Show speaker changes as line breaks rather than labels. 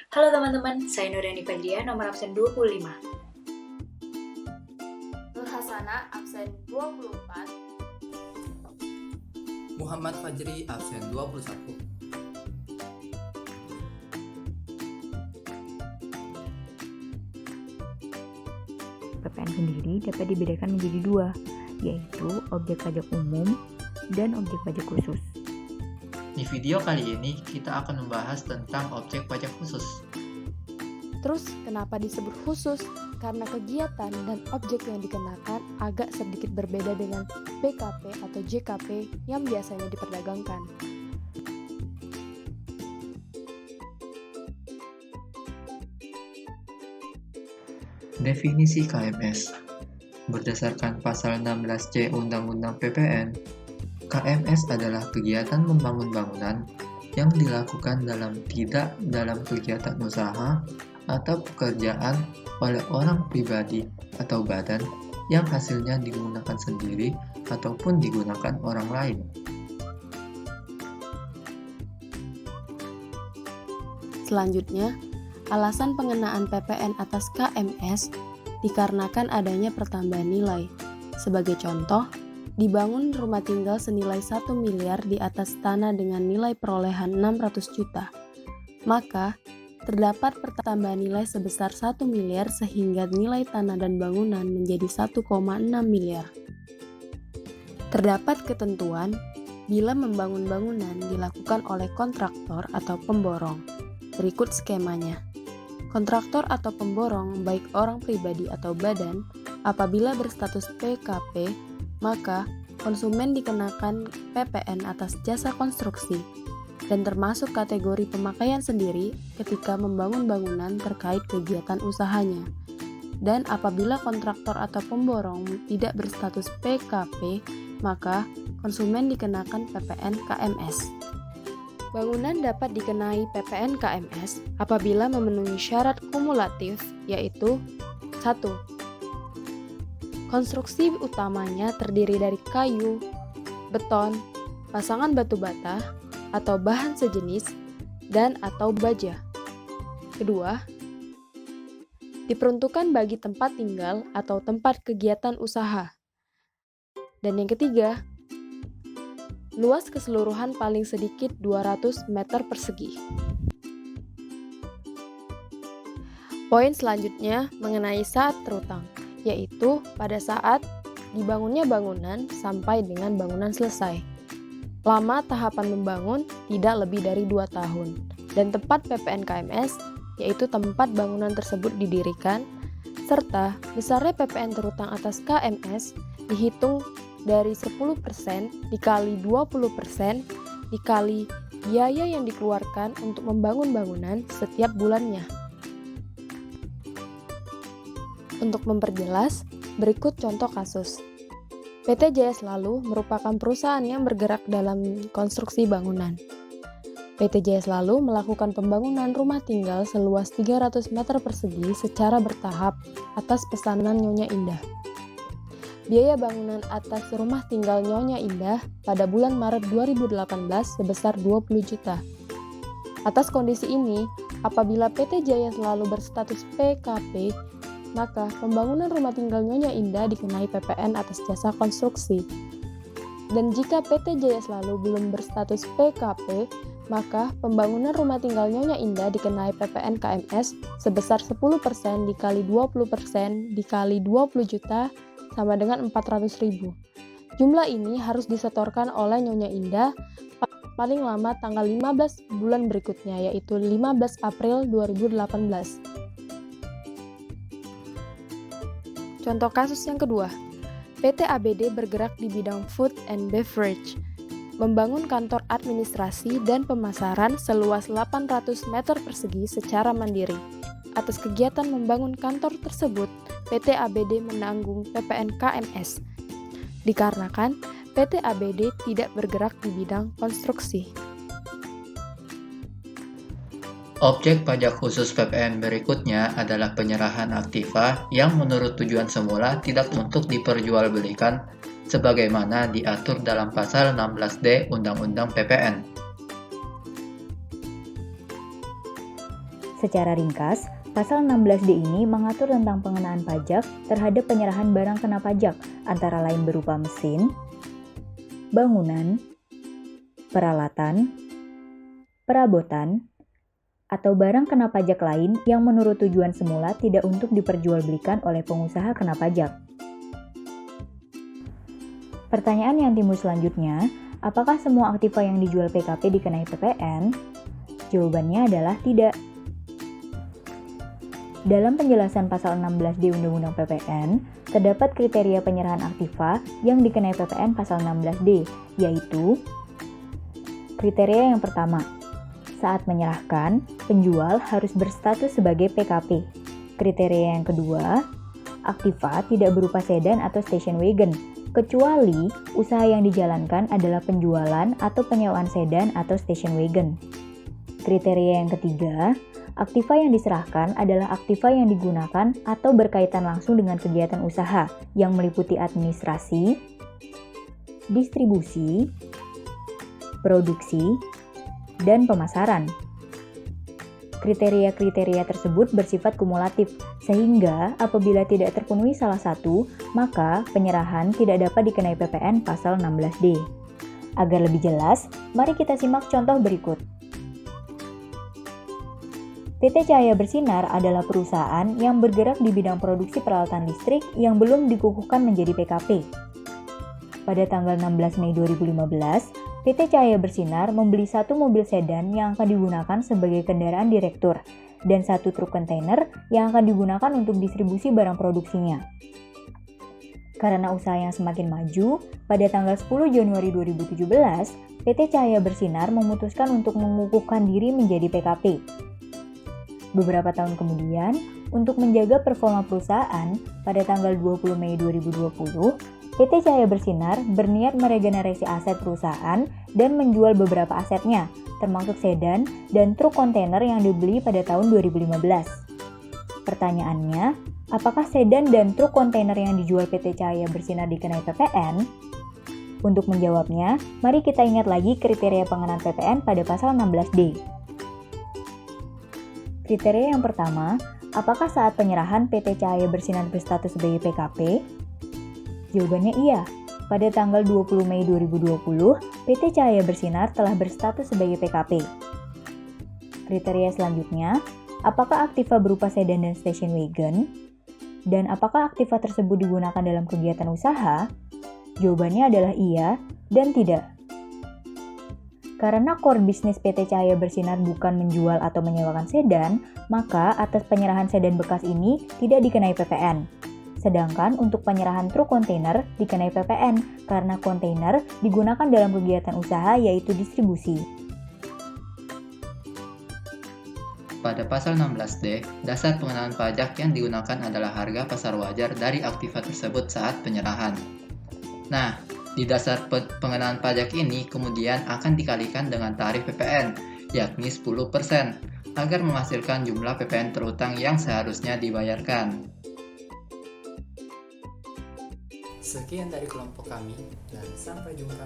Halo teman-teman, saya Nuriani Fajria, nomor absen 25.
Nur Hasana, absen 24.
Muhammad Fajri, absen 21.
PPN sendiri dapat dibedakan menjadi dua, yaitu objek pajak umum dan objek pajak khusus.
Di video kali ini, kita akan membahas tentang objek pajak khusus.
Terus, kenapa disebut khusus? Karena kegiatan dan objek yang dikenakan agak sedikit berbeda dengan PKP atau JKP yang biasanya diperdagangkan.
Definisi KMS. Berdasarkan pasal 16C Undang-Undang PPN, KMS adalah kegiatan membangun bangunan yang dilakukan tidak dalam kegiatan usaha atau pekerjaan oleh orang pribadi atau badan yang hasilnya digunakan sendiri ataupun digunakan orang lain.
Selanjutnya, alasan pengenaan PPN atas KMS dikarenakan adanya pertambahan nilai. Sebagai contoh, dibangun rumah tinggal senilai 1 miliar di atas tanah dengan nilai perolehan 600 juta. Maka, terdapat pertambahan nilai sebesar 1 miliar sehingga nilai tanah dan bangunan menjadi 1,6 miliar. Terdapat ketentuan bila membangun bangunan dilakukan oleh kontraktor atau pemborong. Berikut skemanya. Kontraktor atau pemborong, baik orang pribadi atau badan, apabila berstatus PKP, maka konsumen dikenakan PPN atas jasa konstruksi dan termasuk kategori pemakaian sendiri ketika membangun bangunan terkait kegiatan usahanya. Dan apabila kontraktor atau pemborong tidak berstatus PKP, maka konsumen dikenakan PPN KMS. Bangunan dapat dikenai PPN KMS apabila memenuhi syarat kumulatif, yaitu 1. Konstruksi utamanya terdiri dari kayu, beton, pasangan batu bata, atau bahan sejenis, dan atau baja. Kedua, diperuntukkan bagi tempat tinggal atau tempat kegiatan usaha. Dan yang ketiga, luas keseluruhan paling sedikit 200 meter persegi. Poin selanjutnya mengenai saat terutang, yaitu pada saat dibangunnya bangunan sampai dengan bangunan selesai. Lama tahapan membangun tidak lebih dari 2 tahun, dan tepat PPN KMS, yaitu tempat bangunan tersebut didirikan, serta besarnya PPN terutang atas KMS dihitung dari 10% dikali 20% dikali biaya yang dikeluarkan untuk membangun bangunan setiap bulannya. Untuk memperjelas, berikut contoh kasus. PT Jaya Selalu merupakan perusahaan yang bergerak dalam konstruksi bangunan. PT Jaya Selalu melakukan pembangunan rumah tinggal seluas 300 meter persegi secara bertahap atas pesanan Nyonya Indah. Biaya bangunan atas rumah tinggal Nyonya Indah pada bulan Maret 2018 sebesar 20 juta. Atas kondisi ini, apabila PT Jaya Selalu berstatus PKP, maka pembangunan rumah tinggal Nyonya Indah dikenai PPN atas jasa konstruksi. Dan jika PT Jaya Selalu belum berstatus PKP, maka pembangunan rumah tinggal Nyonya Indah dikenai PPN KMS sebesar 10% dikali 20% dikali 20 juta sama dengan 400.000. Jumlah ini harus disetorkan oleh Nyonya Indah paling lama tanggal 15 bulan berikutnya, yaitu 15 April 2018. Contoh kasus yang kedua, PT ABD bergerak di bidang food and beverage, membangun kantor administrasi dan pemasaran seluas 800 meter persegi secara mandiri. Atas kegiatan membangun kantor tersebut, PT ABD menanggung PPN KMS, dikarenakan PT ABD tidak bergerak di bidang konstruksi.
Objek pajak khusus PPN berikutnya adalah penyerahan aktiva yang menurut tujuan semula tidak untuk diperjualbelikan sebagaimana diatur dalam pasal 16D Undang-Undang PPN.
Secara ringkas, pasal 16D ini mengatur tentang pengenaan pajak terhadap penyerahan barang kena pajak, antara lain berupa mesin, bangunan, peralatan, perabotan, atau barang kena pajak lain yang menurut tujuan semula tidak untuk diperjualbelikan oleh pengusaha kena pajak. Pertanyaan yang timbul selanjutnya, apakah semua aktiva yang dijual PKP dikenai PPN? Jawabannya adalah tidak. Dalam penjelasan pasal 16D Undang-Undang PPN, terdapat kriteria penyerahan aktiva yang dikenai PPN pasal 16D, yaitu kriteria yang pertama, saat menyerahkan, penjual harus berstatus sebagai PKP. Kriteria yang kedua, aktiva tidak berupa sedan atau station wagon, kecuali usaha yang dijalankan adalah penjualan atau penyewaan sedan atau station wagon. Kriteria yang ketiga, aktiva yang diserahkan adalah aktiva yang digunakan atau berkaitan langsung dengan kegiatan usaha yang meliputi administrasi, distribusi, produksi, dan pemasaran. Kriteria-kriteria tersebut bersifat kumulatif, sehingga apabila tidak terpenuhi salah satu, maka penyerahan tidak dapat dikenai PPN pasal 16D. Agar lebih jelas, mari kita simak contoh berikut. PT Cahaya Bersinar adalah perusahaan yang bergerak di bidang produksi peralatan listrik yang belum dikukuhkan menjadi PKP. Pada tanggal 16 Mei 2015, PT Cahaya Bersinar membeli satu mobil sedan yang akan digunakan sebagai kendaraan direktur dan satu truk kontainer yang akan digunakan untuk distribusi barang produksinya. Karena usaha yang semakin maju, pada tanggal 10 Januari 2017, PT Cahaya Bersinar memutuskan untuk mengukuhkan diri menjadi PKP. Beberapa tahun kemudian, untuk menjaga performa perusahaan, pada tanggal 20 Mei 2020, PT Cahaya Bersinar berniat meregenerasi aset perusahaan dan menjual beberapa asetnya, termasuk sedan dan truk kontainer yang dibeli pada tahun 2015. Pertanyaannya, apakah sedan dan truk kontainer yang dijual PT Cahaya Bersinar dikenai PPN? Untuk menjawabnya, mari kita ingat lagi kriteria pengenaan PPN pada pasal 16D. Kriteria yang pertama, apakah saat penyerahan PT Cahaya Bersinar berstatus sebagai PKP? Jawabannya iya. Pada tanggal 20 Mei 2020, PT Cahaya Bersinar telah berstatus sebagai PKP. Kriteria selanjutnya, apakah aktiva berupa sedan dan station wagon? Dan apakah aktiva tersebut digunakan dalam kegiatan usaha? Jawabannya adalah iya dan tidak. Karena core bisnis PT Cahaya Bersinar bukan menjual atau menyewakan sedan, maka atas penyerahan sedan bekas ini tidak dikenai PPN. Sedangkan untuk penyerahan truk kontainer dikenai PPN karena kontainer digunakan dalam kegiatan usaha yaitu distribusi.
Pada pasal 16D, dasar pengenaan pajak yang digunakan adalah harga pasar wajar dari aktiva tersebut saat penyerahan. Nah, di dasar pengenaan pajak ini kemudian akan dikalikan dengan tarif PPN, yakni 10%, agar menghasilkan jumlah PPN terutang yang seharusnya dibayarkan.
Sekian dari kelompok kami dan sampai jumpa.